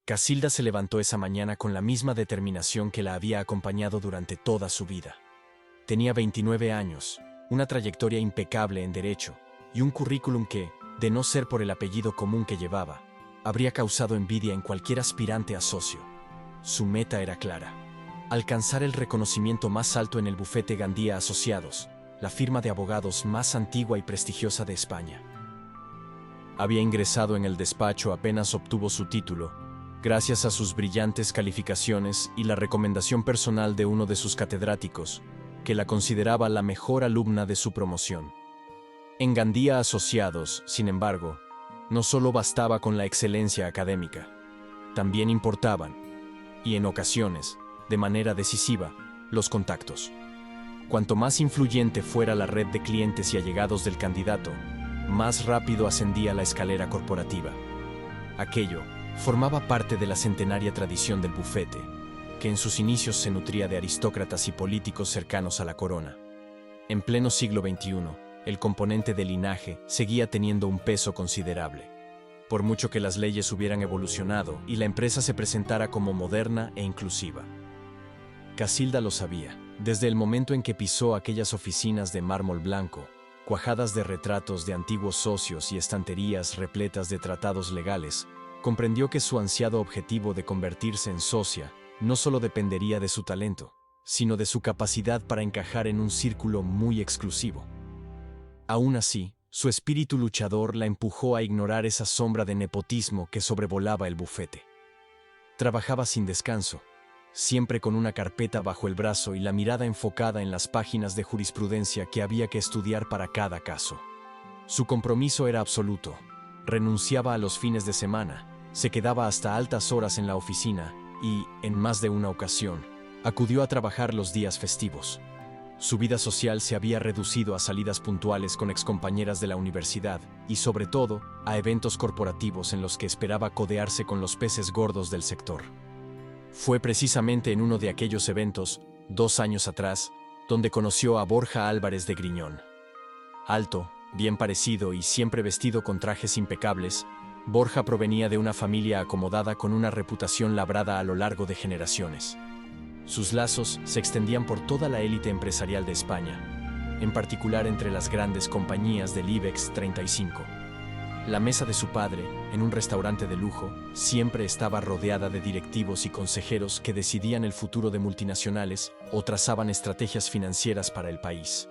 Casilda se levantó esa mañana con la misma determinación que la había acompañado durante toda su vida. Tenía 29 años, una trayectoria impecable en derecho y un currículum que, de no ser por el apellido común que llevaba, habría causado envidia en cualquier aspirante a socio. Su meta era clara: alcanzar el reconocimiento más alto en el bufete Gandía Asociados, la firma de abogados más antigua y prestigiosa de España. Había ingresado en el despacho apenas obtuvo su título, gracias a sus brillantes calificaciones y la recomendación personal de uno de sus catedráticos, que la consideraba la mejor alumna de su promoción. En Gandía Asociados, sin embargo, no solo bastaba con la excelencia académica, también importaban, y en ocasiones, de manera decisiva, los contactos. Cuanto más influyente fuera la red de clientes y allegados del candidato, más rápido ascendía la escalera corporativa. Aquello formaba parte de la centenaria tradición del bufete, que en sus inicios se nutría de aristócratas y políticos cercanos a la corona. En pleno siglo XXI, el componente de linaje seguía teniendo un peso considerable. Por mucho que las leyes hubieran evolucionado y la empresa se presentara como moderna e inclusiva. Casilda lo sabía, desde el momento en que pisó aquellas oficinas de mármol blanco, cuajadas de retratos de antiguos socios y estanterías repletas de tratados legales. Comprendió que su ansiado objetivo de convertirse en socia no solo dependería de su talento, sino de su capacidad para encajar en un círculo muy exclusivo. Aún así, su espíritu luchador la empujó a ignorar esa sombra de nepotismo que sobrevolaba el bufete. Trabajaba sin descanso, siempre con una carpeta bajo el brazo y la mirada enfocada en las páginas de jurisprudencia que había que estudiar para cada caso. Su compromiso era absoluto. Renunciaba a los fines de semana, se quedaba hasta altas horas en la oficina y, en más de una ocasión, acudió a trabajar los días festivos. Su vida social se había reducido a salidas puntuales con excompañeras de la universidad y, sobre todo, a eventos corporativos en los que esperaba codearse con los peces gordos del sector. Fue precisamente en uno de aquellos eventos, 2 años atrás, donde conoció a Borja Álvarez de Griñón. Alto, bien parecido y siempre vestido con trajes impecables, Borja provenía de una familia acomodada con una reputación labrada a lo largo de generaciones. Sus lazos se extendían por toda la élite empresarial de España, en particular entre las grandes compañías del IBEX 35. La mesa de su padre, en un restaurante de lujo, siempre estaba rodeada de directivos y consejeros que decidían el futuro de multinacionales o trazaban estrategias financieras para el país.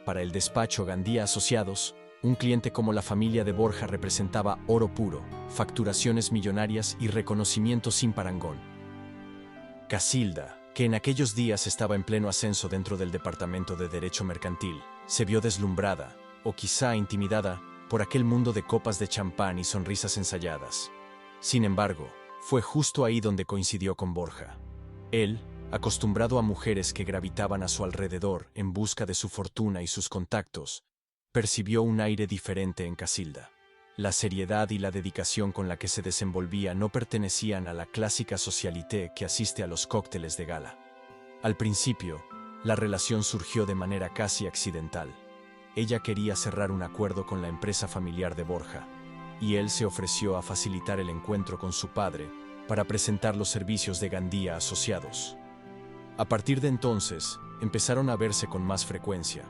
Para el despacho Gandía Asociados, un cliente como la familia de Borja representaba oro puro, facturaciones millonarias y reconocimiento sin parangón. Casilda, que en aquellos días estaba en pleno ascenso dentro del departamento de Derecho Mercantil, se vio deslumbrada, o quizá intimidada, por aquel mundo de copas de champán y sonrisas ensayadas. Sin embargo, fue justo ahí donde coincidió con Borja. Él, acostumbrado a mujeres que gravitaban a su alrededor en busca de su fortuna y sus contactos, percibió un aire diferente en Casilda. La seriedad y la dedicación con la que se desenvolvía no pertenecían a la clásica socialité que asiste a los cócteles de gala. Al principio, la relación surgió de manera casi accidental. Ella quería cerrar un acuerdo con la empresa familiar de Borja, y él se ofreció a facilitar el encuentro con su padre para presentar los servicios de Gandía Asociados. A partir de entonces, empezaron a verse con más frecuencia.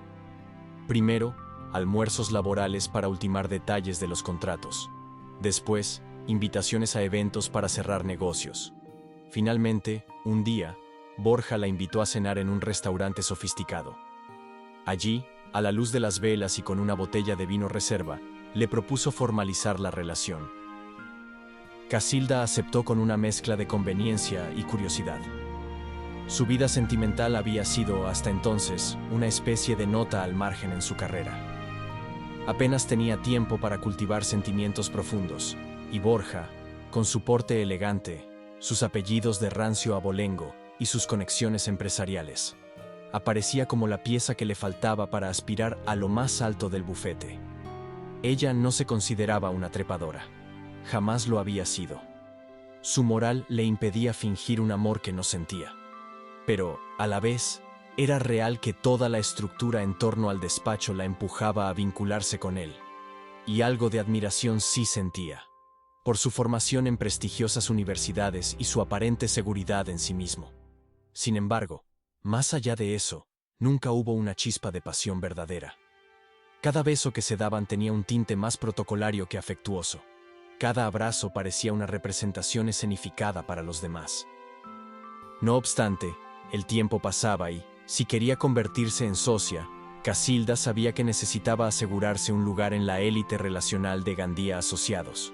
Primero, almuerzos laborales para ultimar detalles de los contratos. Después, invitaciones a eventos para cerrar negocios. Finalmente, un día, Borja la invitó a cenar en un restaurante sofisticado. Allí, a la luz de las velas y con una botella de vino reserva, le propuso formalizar la relación. Casilda aceptó con una mezcla de conveniencia y curiosidad. Su vida sentimental había sido, hasta entonces, una especie de nota al margen en su carrera. Apenas tenía tiempo para cultivar sentimientos profundos, y Borja, con su porte elegante, sus apellidos de rancio abolengo y sus conexiones empresariales, aparecía como la pieza que le faltaba para aspirar a lo más alto del bufete. Ella no se consideraba una trepadora. Jamás lo había sido. Su moral le impedía fingir un amor que no sentía. Pero, a la vez, era real que toda la estructura en torno al despacho la empujaba a vincularse con él. Y algo de admiración sí sentía. por su formación en prestigiosas universidades y su aparente seguridad en sí mismo. Sin embargo, más allá de eso, nunca hubo una chispa de pasión verdadera. Cada beso que se daban tenía un tinte más protocolario que afectuoso. Cada abrazo parecía una representación escenificada para los demás. No obstante, el tiempo pasaba y, si quería convertirse en socia, Casilda sabía que necesitaba asegurarse un lugar en la élite relacional de Gandía Asociados.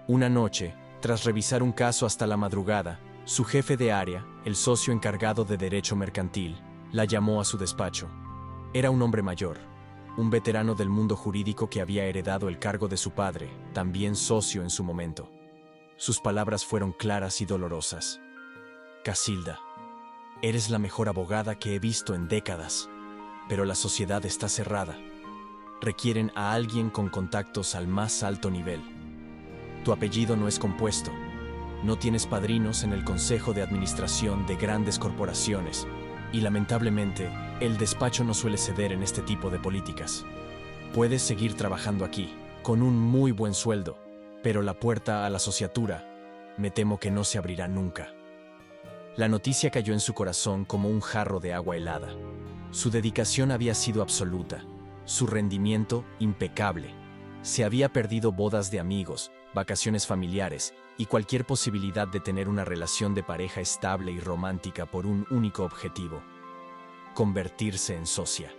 Una noche, tras revisar un caso hasta la madrugada, su jefe de área, el socio encargado de derecho mercantil, la llamó a su despacho. Era un hombre mayor, un veterano del mundo jurídico que había heredado el cargo de su padre, también socio en su momento. Sus palabras fueron claras y dolorosas. Casilda, eres la mejor abogada que he visto en décadas, pero la sociedad está cerrada. Requieren a alguien con contactos al más alto nivel. Tu apellido no es compuesto. No tienes padrinos en el consejo de administración de grandes corporaciones y lamentablemente, el despacho no suele ceder en este tipo de políticas. Puedes seguir trabajando aquí, con un muy buen sueldo, pero la puerta a la sociatura, me temo que no se abrirá nunca. La noticia cayó en su corazón como un jarro de agua helada. Su dedicación había sido absoluta, su rendimiento impecable. Se había perdido bodas de amigos, vacaciones familiares y cualquier posibilidad de tener una relación de pareja estable y romántica por un único objetivo: convertirse en socia.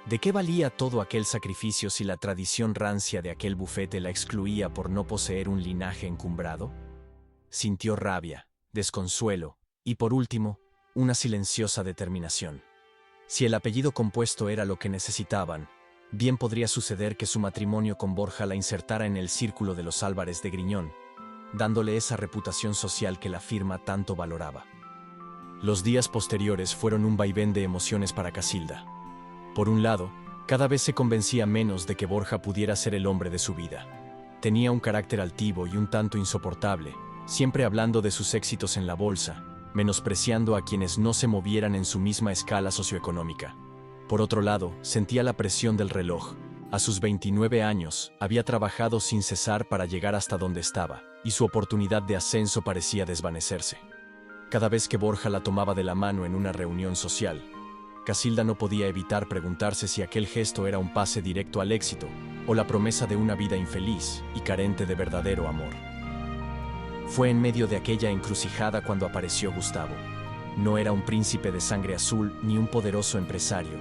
¿De qué valía todo aquel sacrificio si la tradición rancia de aquel bufete la excluía por no poseer un linaje encumbrado? Sintió rabia, desconsuelo y, por último, una silenciosa determinación. Si el apellido compuesto era lo que necesitaban, bien podría suceder que su matrimonio con Borja la insertara en el círculo de los Álvarez de Griñón, dándole esa reputación social que la firma tanto valoraba. Los días posteriores fueron un vaivén de emociones para Casilda. Por un lado, cada vez se convencía menos de que Borja pudiera ser el hombre de su vida. Tenía un carácter altivo y un tanto insoportable, siempre hablando de sus éxitos en la bolsa, menospreciando a quienes no se movieran en su misma escala socioeconómica. Por otro lado, sentía la presión del reloj. A sus 29 años, había trabajado sin cesar para llegar hasta donde estaba, y su oportunidad de ascenso parecía desvanecerse. Cada vez que Borja la tomaba de la mano en una reunión social, Casilda no podía evitar preguntarse si aquel gesto era un pase directo al éxito o la promesa de una vida infeliz y carente de verdadero amor. Fue en medio de aquella encrucijada cuando apareció Gustavo. No era un príncipe de sangre azul ni un poderoso empresario.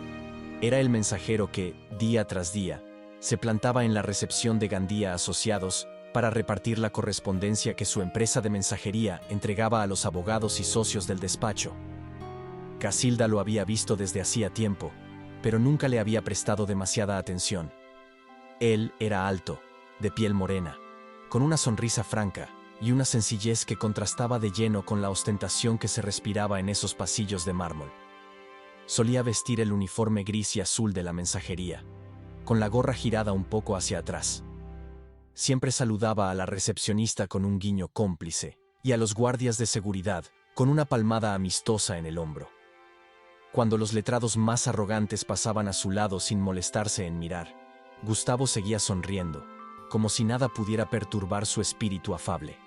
Era el mensajero que, día tras día, se plantaba en la recepción de Gandía Asociados para repartir la correspondencia que su empresa de mensajería entregaba a los abogados y socios del despacho. Casilda lo había visto desde hacía tiempo, pero nunca le había prestado demasiada atención. Él era alto, de piel morena, con una sonrisa franca y una sencillez que contrastaba de lleno con la ostentación que se respiraba en esos pasillos de mármol. Solía vestir el uniforme gris y azul de la mensajería, con la gorra girada un poco hacia atrás. Siempre saludaba a la recepcionista con un guiño cómplice y a los guardias de seguridad con una palmada amistosa en el hombro. Cuando los letrados más arrogantes pasaban a su lado sin molestarse en mirar, Gustavo seguía sonriendo, como si nada pudiera perturbar su espíritu afable.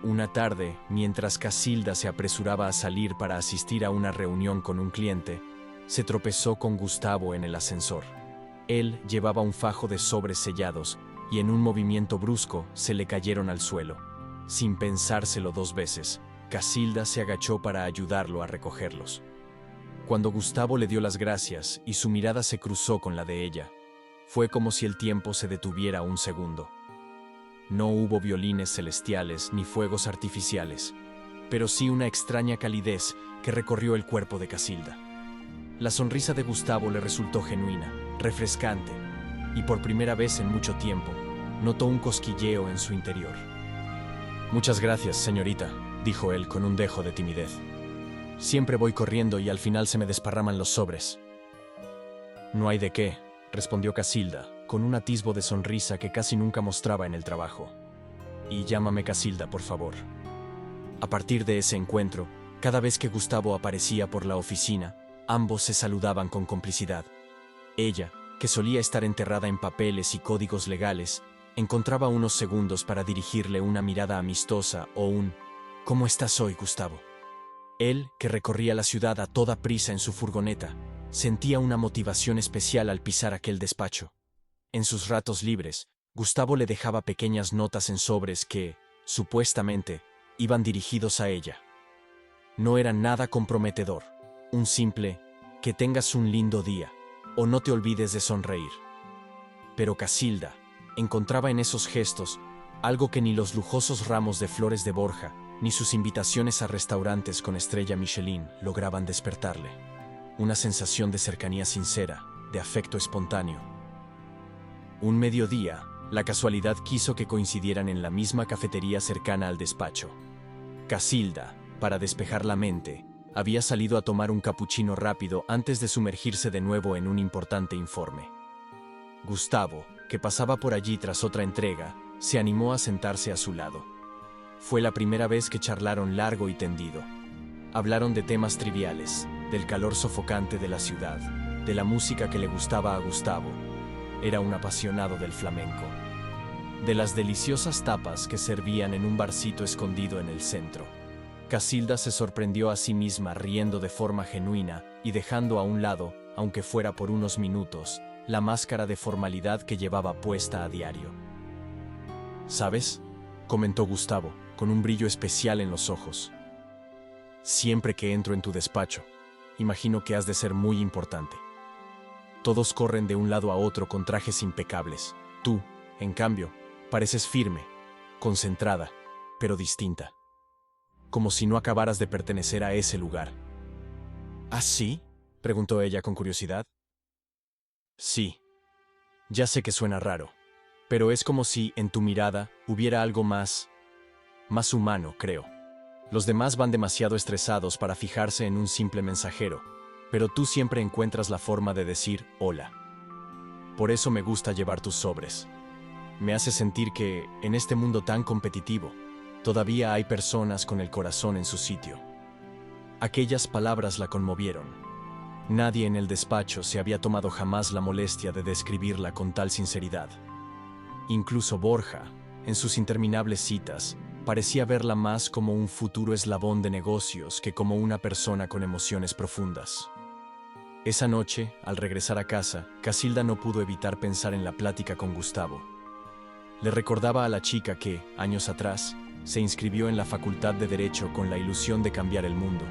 Una tarde, mientras Casilda se apresuraba a salir para asistir a una reunión con un cliente, se tropezó con Gustavo en el ascensor. Él llevaba un fajo de sobres sellados y en un movimiento brusco se le cayeron al suelo. Sin pensárselo dos veces, Casilda se agachó para ayudarlo a recogerlos. Cuando Gustavo le dio las gracias y su mirada se cruzó con la de ella, fue como si el tiempo se detuviera un segundo. No hubo violines celestiales ni fuegos artificiales, pero sí una extraña calidez que recorrió el cuerpo de Casilda. La sonrisa de Gustavo le resultó genuina, refrescante, y por primera vez en mucho tiempo, notó un cosquilleo en su interior. «Muchas gracias, señorita», dijo él con un dejo de timidez. «Siempre voy corriendo y al final se me desparraman los sobres». «No hay de qué», respondió Casilda, con un atisbo de sonrisa que casi nunca mostraba en el trabajo. «Y llámame Casilda, por favor». A partir de ese encuentro, cada vez que Gustavo aparecía por la oficina, ambos se saludaban con complicidad. Ella, que solía estar enterrada en papeles y códigos legales, encontraba unos segundos para dirigirle una mirada amistosa o un «¿Cómo estás hoy, Gustavo?». Él, que recorría la ciudad a toda prisa en su furgoneta, sentía una motivación especial al pisar aquel despacho. En sus ratos libres, Gustavo le dejaba pequeñas notas en sobres que, supuestamente, iban dirigidos a ella. No era nada comprometedor, un simple «que tengas un lindo día» o «no te olvides de sonreír». Pero Casilda encontraba en esos gestos algo que ni los lujosos ramos de flores de Borja, ni sus invitaciones a restaurantes con estrella Michelin lograban despertarle. Una sensación de cercanía sincera, de afecto espontáneo. Un mediodía, la casualidad quiso que coincidieran en la misma cafetería cercana al despacho. Casilda, para despejar la mente, había salido a tomar un capuchino rápido antes de sumergirse de nuevo en un importante informe. Gustavo, que pasaba por allí tras otra entrega, se animó a sentarse a su lado. Fue la primera vez que charlaron largo y tendido. Hablaron de temas triviales, del calor sofocante de la ciudad, de la música que le gustaba a Gustavo. Era un apasionado del flamenco. De las deliciosas tapas que servían en un barcito escondido en el centro. Casilda se sorprendió a sí misma riendo de forma genuina y dejando a un lado, aunque fuera por unos minutos, la máscara de formalidad que llevaba puesta a diario. «¿Sabes?», comentó Gustavo, con un brillo especial en los ojos. «Siempre que entro en tu despacho, imagino que has de ser muy importante. Todos corren de un lado a otro con trajes impecables. Tú, en cambio, pareces firme, concentrada, pero distinta. Como si no acabaras de pertenecer a ese lugar». «¿Ah, sí?», preguntó ella con curiosidad. «Sí. Ya sé que suena raro, pero es como si en tu mirada hubiera algo más humano, creo. Los demás van demasiado estresados para fijarse en un simple mensajero, pero tú siempre encuentras la forma de decir hola. Por eso me gusta llevar tus sobres. Me hace sentir que, en este mundo tan competitivo, todavía hay personas con el corazón en su sitio». Aquellas palabras la conmovieron. Nadie en el despacho se había tomado jamás la molestia de describirla con tal sinceridad. Incluso Borja, en sus interminables citas, parecía verla más como un futuro eslabón de negocios que como una persona con emociones profundas. Esa noche, al regresar a casa, Casilda no pudo evitar pensar en la plática con Gustavo. Le recordaba a la chica que, años atrás, se inscribió en la Facultad de Derecho con la ilusión de cambiar el mundo,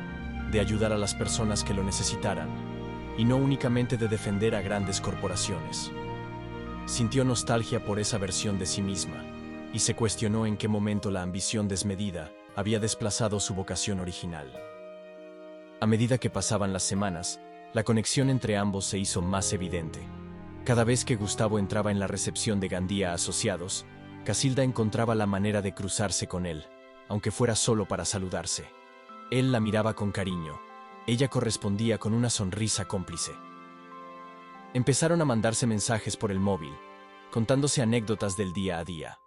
de ayudar a las personas que lo necesitaran, y no únicamente de defender a grandes corporaciones. Sintió nostalgia por esa versión de sí misma, y se cuestionó en qué momento la ambición desmedida había desplazado su vocación original. A medida que pasaban las semanas, la conexión entre ambos se hizo más evidente. Cada vez que Gustavo entraba en la recepción de Gandía Asociados, Casilda encontraba la manera de cruzarse con él, aunque fuera solo para saludarse. Él la miraba con cariño. Ella correspondía con una sonrisa cómplice. Empezaron a mandarse mensajes por el móvil, contándose anécdotas del día a día.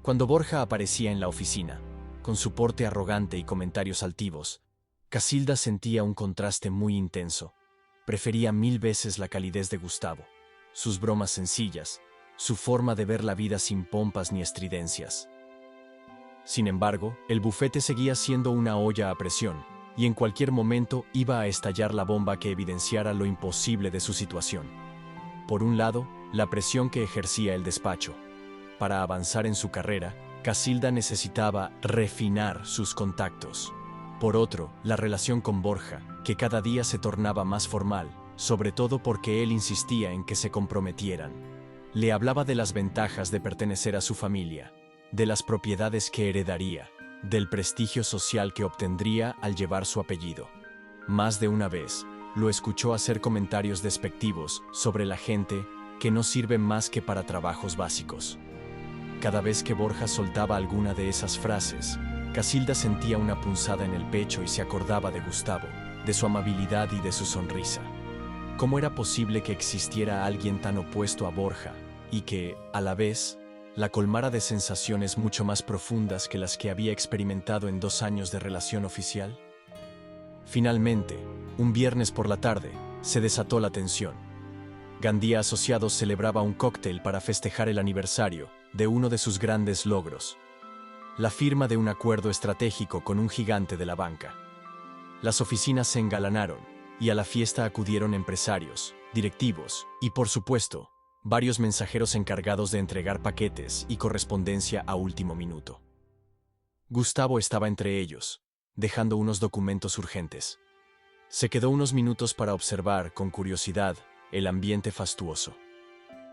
Cuando Borja aparecía en la oficina, con su porte arrogante y comentarios altivos, Casilda sentía un contraste muy intenso. Prefería 1000 veces la calidez de Gustavo, sus bromas sencillas, su forma de ver la vida sin pompas ni estridencias. Sin embargo, el bufete seguía siendo una olla a presión, y en cualquier momento iba a estallar la bomba que evidenciara lo imposible de su situación. Por un lado, la presión que ejercía el despacho. Para avanzar en su carrera, Casilda necesitaba refinar sus contactos. Por otro, la relación con Borja, que cada día se tornaba más formal, sobre todo porque él insistía en que se comprometieran. Le hablaba de las ventajas de pertenecer a su familia, de las propiedades que heredaría, del prestigio social que obtendría al llevar su apellido. Más de una vez, lo escuchó hacer comentarios despectivos sobre la gente que no sirve más que para trabajos básicos. Cada vez que Borja soltaba alguna de esas frases, Casilda sentía una punzada en el pecho y se acordaba de Gustavo, de su amabilidad y de su sonrisa. ¿Cómo era posible que existiera alguien tan opuesto a Borja y que, a la vez, la colmara de sensaciones mucho más profundas que las que había experimentado en 2 años de relación oficial? Finalmente, un viernes por la tarde, se desató la tensión. Gandía Asociados celebraba un cóctel para festejar el aniversario de uno de sus grandes logros: la firma de un acuerdo estratégico con un gigante de la banca. Las oficinas se engalanaron y a la fiesta acudieron empresarios, directivos y, por supuesto, varios mensajeros encargados de entregar paquetes y correspondencia a último minuto. Gustavo estaba entre ellos, dejando unos documentos urgentes. Se quedó unos minutos para observar, con curiosidad, el ambiente fastuoso.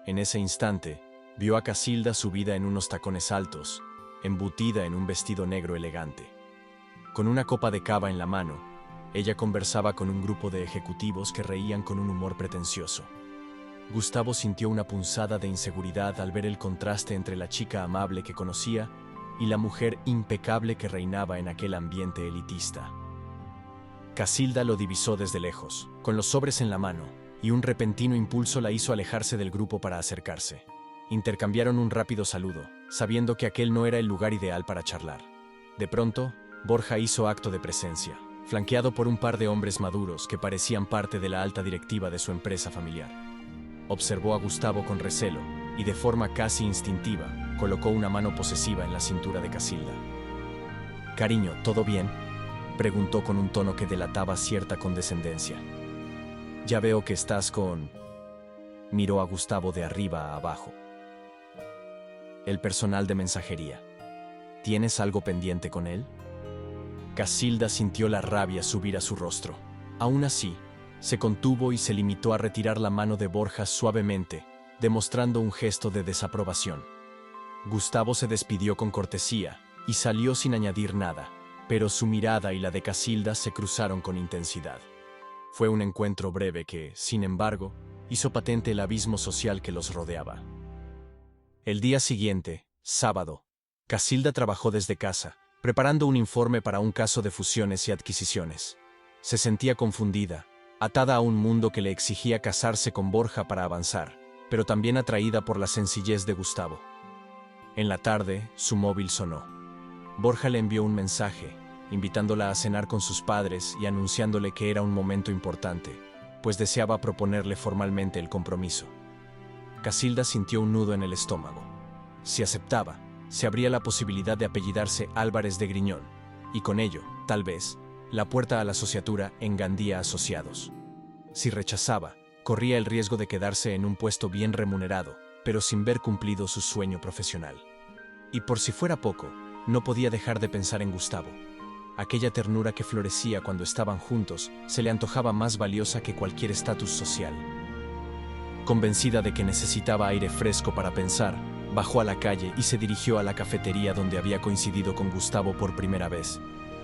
En ese instante, vio a Casilda subida en unos tacones altos, embutida en un vestido negro elegante. Con una copa de cava en la mano, ella conversaba con un grupo de ejecutivos que reían con un humor pretencioso. Gustavo sintió una punzada de inseguridad al ver el contraste entre la chica amable que conocía y la mujer impecable que reinaba en aquel ambiente elitista. Casilda lo divisó desde lejos, con los sobres en la mano, y un repentino impulso la hizo alejarse del grupo para acercarse. Intercambiaron un rápido saludo, sabiendo que aquel no era el lugar ideal para charlar. De pronto, Borja hizo acto de presencia, flanqueado por un par de hombres maduros que parecían parte de la alta directiva de su empresa familiar. Observó a Gustavo con recelo y, de forma casi instintiva, colocó una mano posesiva en la cintura de Casilda. «Cariño, ¿todo bien?», preguntó con un tono que delataba cierta condescendencia. «Ya veo que estás con...». Miró a Gustavo de arriba a abajo. «El personal de mensajería. ¿Tienes algo pendiente con él?». Casilda sintió la rabia subir a su rostro. Aún así, se contuvo y se limitó a retirar la mano de Borja suavemente, demostrando un gesto de desaprobación. Gustavo se despidió con cortesía y salió sin añadir nada, pero su mirada y la de Casilda se cruzaron con intensidad. Fue un encuentro breve que, sin embargo, hizo patente el abismo social que los rodeaba. El día siguiente, sábado, Casilda trabajó desde casa, preparando un informe para un caso de fusiones y adquisiciones. Se sentía confundida, atada a un mundo que le exigía casarse con Borja para avanzar, pero también atraída por la sencillez de Gustavo. En la tarde, su móvil sonó. Borja le envió un mensaje, invitándola a cenar con sus padres y anunciándole que era un momento importante, pues deseaba proponerle formalmente el compromiso. Casilda sintió un nudo en el estómago. Si aceptaba, se abría la posibilidad de apellidarse Álvarez de Griñón, y con ello, tal vez, la puerta a la sociatura en Gandía Asociados. Si rechazaba, corría el riesgo de quedarse en un puesto bien remunerado, pero sin ver cumplido su sueño profesional. Y por si fuera poco, no podía dejar de pensar en Gustavo. Aquella ternura que florecía cuando estaban juntos se le antojaba más valiosa que cualquier estatus social. Convencida de que necesitaba aire fresco para pensar, bajó a la calle y se dirigió a la cafetería donde había coincidido con Gustavo por primera vez.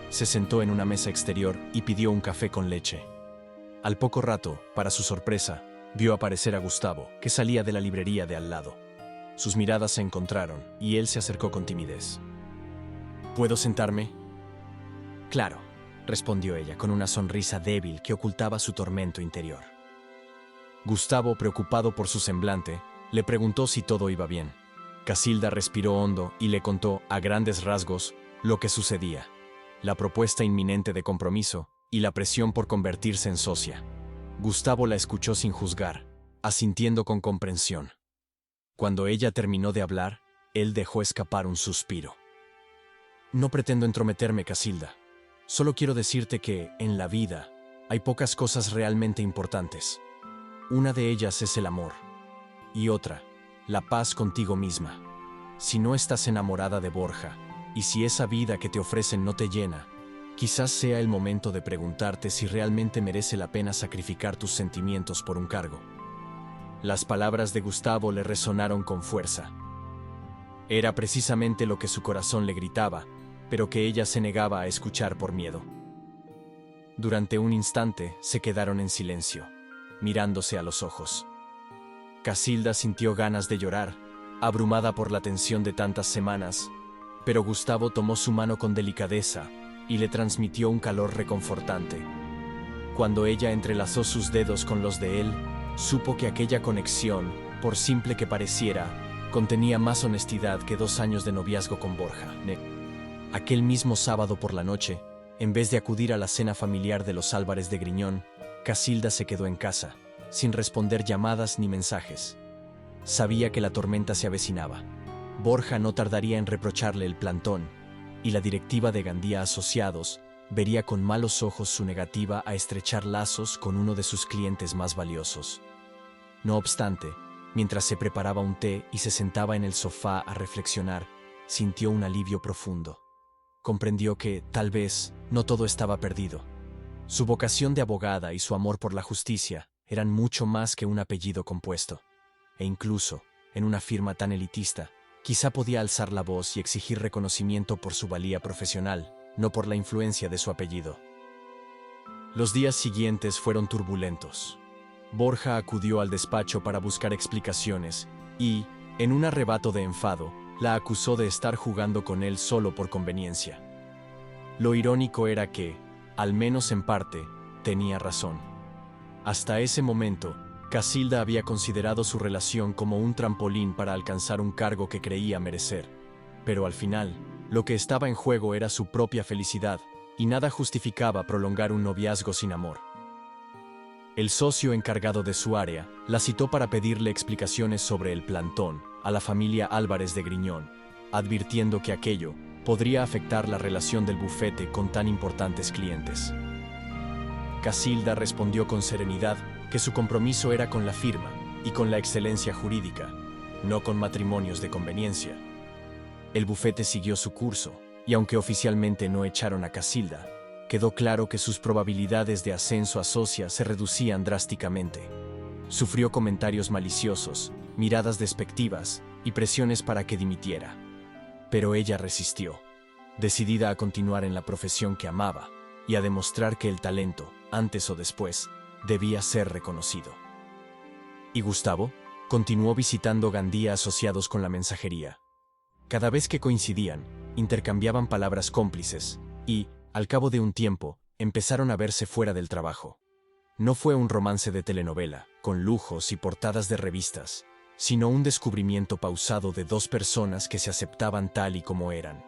Se sentó en una mesa exterior y pidió un café con leche. Al poco rato, para su sorpresa, vio aparecer a Gustavo, que salía de la librería de al lado. Sus miradas se encontraron y él se acercó con timidez. «¿Puedo sentarme?». «Claro», respondió ella con una sonrisa débil que ocultaba su tormento interior. Gustavo, preocupado por su semblante, le preguntó si todo iba bien. Casilda respiró hondo y le contó, a grandes rasgos, lo que sucedía: la propuesta inminente de compromiso y la presión por convertirse en socia. Gustavo la escuchó sin juzgar, asintiendo con comprensión. Cuando ella terminó de hablar, él dejó escapar un suspiro. «No pretendo entrometerme, Casilda. Solo quiero decirte que, en la vida, hay pocas cosas realmente importantes. Una de ellas es el amor. Y otra, la paz contigo misma. Si no estás enamorada de Borja, y si esa vida que te ofrecen no te llena, quizás sea el momento de preguntarte si realmente merece la pena sacrificar tus sentimientos por un cargo». Las palabras de Gustavo le resonaron con fuerza. Era precisamente lo que su corazón le gritaba, pero que ella se negaba a escuchar por miedo. Durante un instante se quedaron en silencio, mirándose a los ojos. Casilda sintió ganas de llorar, abrumada por la tensión de tantas semanas, pero Gustavo tomó su mano con delicadeza y le transmitió un calor reconfortante. Cuando ella entrelazó sus dedos con los de él, supo que aquella conexión, por simple que pareciera, contenía más honestidad que 2 años de noviazgo con Borja. Aquel mismo sábado por la noche, en vez de acudir a la cena familiar de los Álvarez de Griñón, Casilda se quedó en casa, sin responder llamadas ni mensajes. Sabía que la tormenta se avecinaba. Borja no tardaría en reprocharle el plantón, y la directiva de Gandía Asociados vería con malos ojos su negativa a estrechar lazos con uno de sus clientes más valiosos. No obstante, mientras se preparaba un té y se sentaba en el sofá a reflexionar, sintió un alivio profundo. Comprendió que, tal vez, no todo estaba perdido. Su vocación de abogada y su amor por la justicia eran mucho más que un apellido compuesto. E incluso, en una firma tan elitista, quizá podía alzar la voz y exigir reconocimiento por su valía profesional, no por la influencia de su apellido. Los días siguientes fueron turbulentos. Borja acudió al despacho para buscar explicaciones y, en un arrebato de enfado, la acusó de estar jugando con él solo por conveniencia. Lo irónico era que, al menos en parte, tenía razón. Hasta ese momento, Casilda había considerado su relación como un trampolín para alcanzar un cargo que creía merecer. Pero al final, lo que estaba en juego era su propia felicidad, y nada justificaba prolongar un noviazgo sin amor. El socio encargado de su área la citó para pedirle explicaciones sobre el plantón a la familia Álvarez de Griñón, advirtiendo que aquello podría afectar la relación del bufete con tan importantes clientes. Casilda respondió con serenidad que su compromiso era con la firma y con la excelencia jurídica, no con matrimonios de conveniencia. El bufete siguió su curso, y aunque oficialmente no echaron a Casilda, quedó claro que sus probabilidades de ascenso a socia se reducían drásticamente. Sufrió comentarios maliciosos, miradas despectivas y presiones para que dimitiera. Pero ella resistió, decidida a continuar en la profesión que amaba y a demostrar que el talento, antes o después, debía ser reconocido. ¿Y Gustavo? Continuó visitando Gandía Asociados con la mensajería. Cada vez que coincidían, intercambiaban palabras cómplices y, al cabo de un tiempo, empezaron a verse fuera del trabajo. No fue un romance de telenovela, con lujos y portadas de revistas, sino un descubrimiento pausado de dos personas que se aceptaban tal y como eran.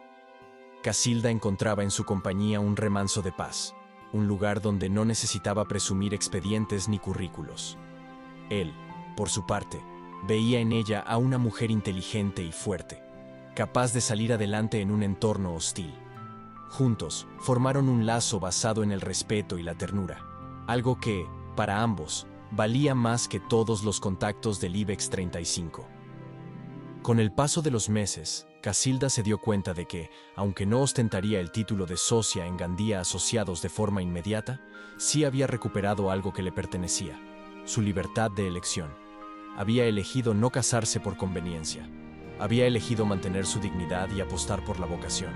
Casilda encontraba en su compañía un remanso de paz, un lugar donde no necesitaba presumir expedientes ni currículos. Él, por su parte, veía en ella a una mujer inteligente y fuerte, capaz de salir adelante en un entorno hostil. Juntos, formaron un lazo basado en el respeto y la ternura, algo que, para ambos, valía más que todos los contactos del IBEX 35. Con el paso de los meses, Casilda se dio cuenta de que, aunque no ostentaría el título de socia en Gandía Asociados de forma inmediata, sí había recuperado algo que le pertenecía: su libertad de elección. Había elegido no casarse por conveniencia. Había elegido mantener su dignidad y apostar por la vocación.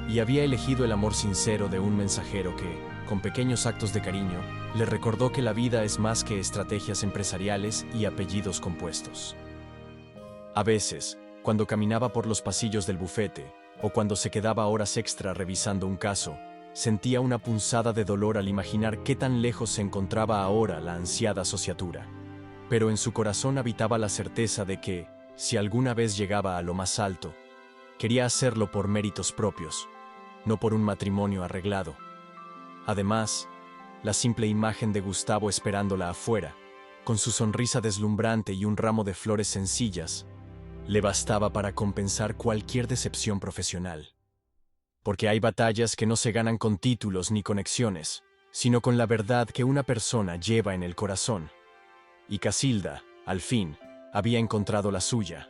Y había elegido el amor sincero de un mensajero que, con pequeños actos de cariño, le recordó que la vida es más que estrategias empresariales y apellidos compuestos. A veces, cuando caminaba por los pasillos del bufete, o cuando se quedaba horas extra revisando un caso, sentía una punzada de dolor al imaginar qué tan lejos se encontraba ahora la ansiada asociatura. Pero en su corazón habitaba la certeza de que, si alguna vez llegaba a lo más alto, quería hacerlo por méritos propios, no por un matrimonio arreglado. Además, la simple imagen de Gustavo esperándola afuera, con su sonrisa deslumbrante y un ramo de flores sencillas, le bastaba para compensar cualquier decepción profesional. Porque hay batallas que no se ganan con títulos ni conexiones, sino con la verdad que una persona lleva en el corazón. Y Casilda, al fin, había encontrado la suya.